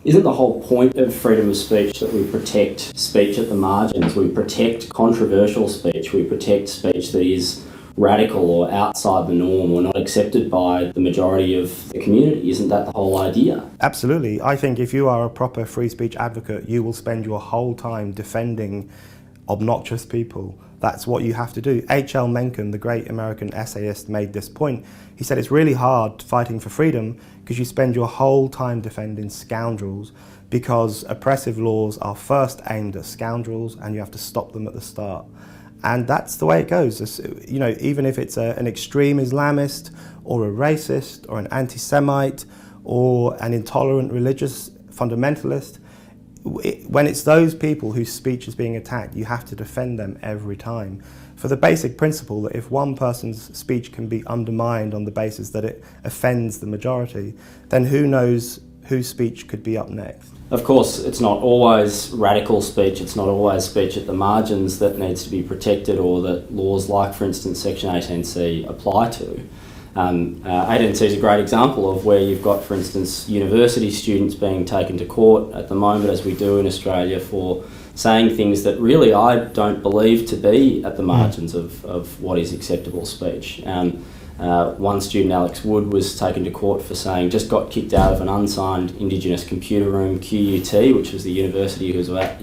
Isn't the whole point of freedom of speech that we protect speech at the margins? We protect controversial speech. We protect speech that is radical or outside the norm or not accepted by the majority of the community. Isn't that the whole idea? Absolutely. I think if you are a proper free speech advocate, you will spend your whole time defending obnoxious people. That's what you have to do. H.L. Mencken, the great American essayist, made this point. He said it's really hard fighting for freedom because you spend your whole time defending scoundrels, because oppressive laws are first aimed at scoundrels and you have to stop them at the start. And that's the way it goes. You know, even if it's an extreme Islamist or a racist or an anti-Semite or an intolerant religious fundamentalist, when it's those people whose speech is being attacked, you have to defend them every time. For the basic principle that if one person's speech can be undermined on the basis that it offends the majority, then who knows whose speech could be up next. Of course, it's not always radical speech, it's not always speech at the margins that needs to be protected or that laws like, for instance, Section 18C apply to. 18C is a great example of where you've got, for instance, university students being taken to court at the moment, as we do in Australia, for saying things that really I don't believe to be at the margins of what is acceptable speech. One student, Alex Wood, was taken to court for saying, just got kicked out of an unsigned Indigenous computer room, QUT, which was the university he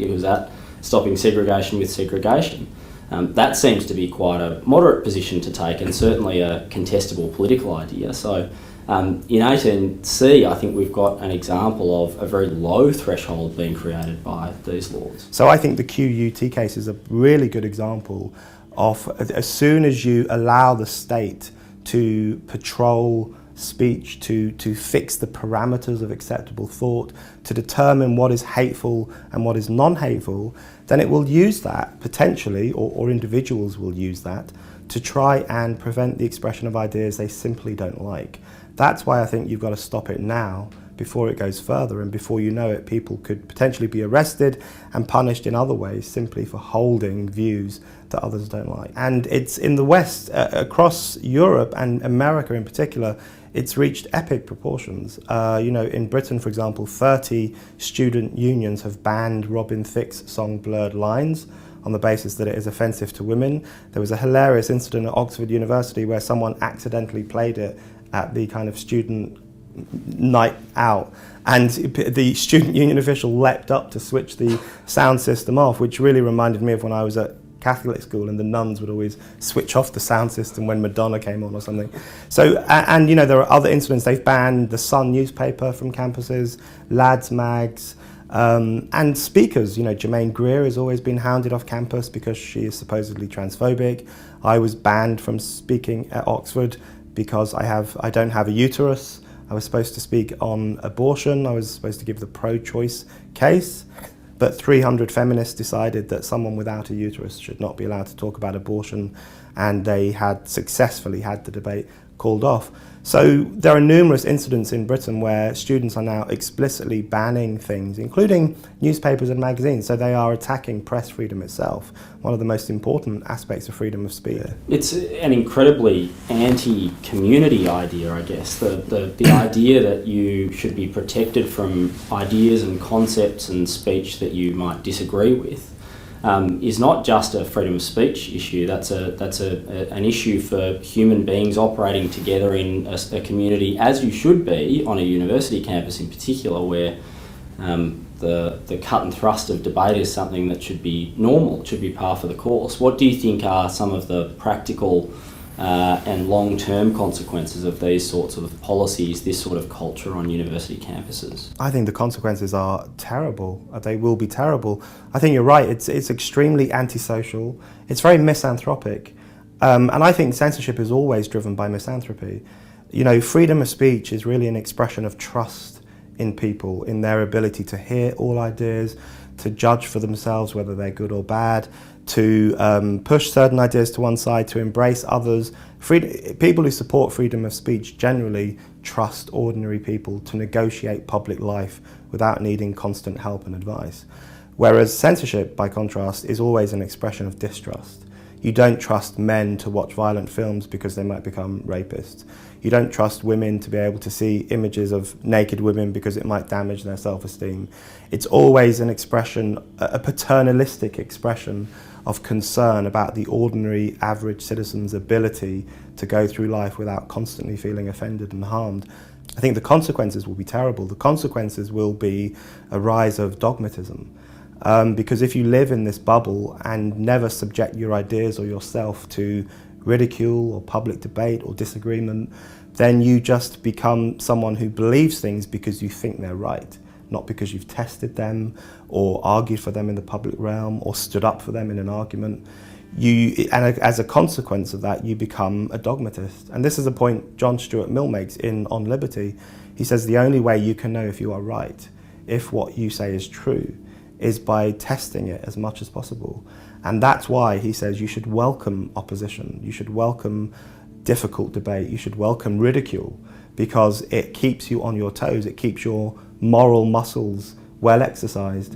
was at, stopping segregation with segregation. That seems to be quite a moderate position to take and certainly a contestable political idea. So in 18C, I think we've got an example of a very low threshold being created by these laws. So I think the QUT case is a really good example of, as soon as you allow the state to patrol speech, to fix the parameters of acceptable thought, to determine what is hateful and what is non-hateful, then it will use that potentially, or individuals will use that, to try and prevent the expression of ideas they simply don't like. That's why I think you've got to stop it now before it goes further, and before you know it, people could potentially be arrested and punished in other ways simply for holding views that others don't like. And it's in the West, across Europe and America in particular, it's reached epic proportions. You know, in Britain, for example, 30 student unions have banned Robin Thicke's song Blurred Lines on the basis that it is offensive to women. There was a hilarious incident at Oxford University where someone accidentally played it at the kind of student night out, and the student union official leapt up to switch the sound system off, which really reminded me of when I was at Catholic school and the nuns would always switch off the sound system when Madonna came on or something. So, and you know, there are other incidents. They've banned the Sun newspaper from campuses, lads mags, and speakers. You know, Germaine Greer has always been hounded off campus because she is supposedly transphobic. I was banned from speaking at Oxford because I don't have a uterus. I was supposed to speak on abortion. I was supposed to give the pro-choice case. But 300 feminists decided that someone without a uterus should not be allowed to talk about abortion, and they had successfully had the debate called off. So there are numerous incidents in Britain where students are now explicitly banning things, including newspapers and magazines. So they are attacking press freedom itself, one of the most important aspects of freedom of speech. It's an incredibly anti-community idea, I guess. The idea that you should be protected from ideas and concepts and speech that you might disagree with is not just a freedom of speech issue. That's an issue for human beings operating together in a community, as you should be on a university campus in particular, where the cut and thrust of debate is something that should be normal, it should be par for the course. What do you think are some of the practical and long-term consequences of these sorts of policies, this sort of culture on university campuses? I think the consequences are terrible. They will be terrible. I think you're right. It's extremely antisocial. It's very misanthropic. And I think censorship is always driven by misanthropy. You know, freedom of speech is really an expression of trust in people, in their ability to hear all ideas, to judge for themselves whether they're good or bad, to push certain ideas to one side, to embrace others. People who support freedom of speech generally trust ordinary people to negotiate public life without needing constant help and advice. Whereas censorship, by contrast, is always an expression of distrust. You don't trust men to watch violent films because they might become rapists. You don't trust women to be able to see images of naked women because it might damage their self-esteem. It's always an expression, a paternalistic expression of concern about the ordinary average citizen's ability to go through life without constantly feeling offended and harmed. I think the consequences will be terrible. The consequences will be a rise of dogmatism. Because if you live in this bubble and never subject your ideas or yourself to ridicule or public debate or disagreement, then you just become someone who believes things because you think they're right, not because you've tested them or argued for them in the public realm or stood up for them in an argument. And as a consequence of that, you become a dogmatist. And this is a point John Stuart Mill makes in On Liberty. He says the only way you can know if you are right, if what you say is true, is by testing it as much as possible. And that's why he says you should welcome opposition, you should welcome difficult debate, you should welcome ridicule, because it keeps you on your toes, it keeps your moral muscles well exercised.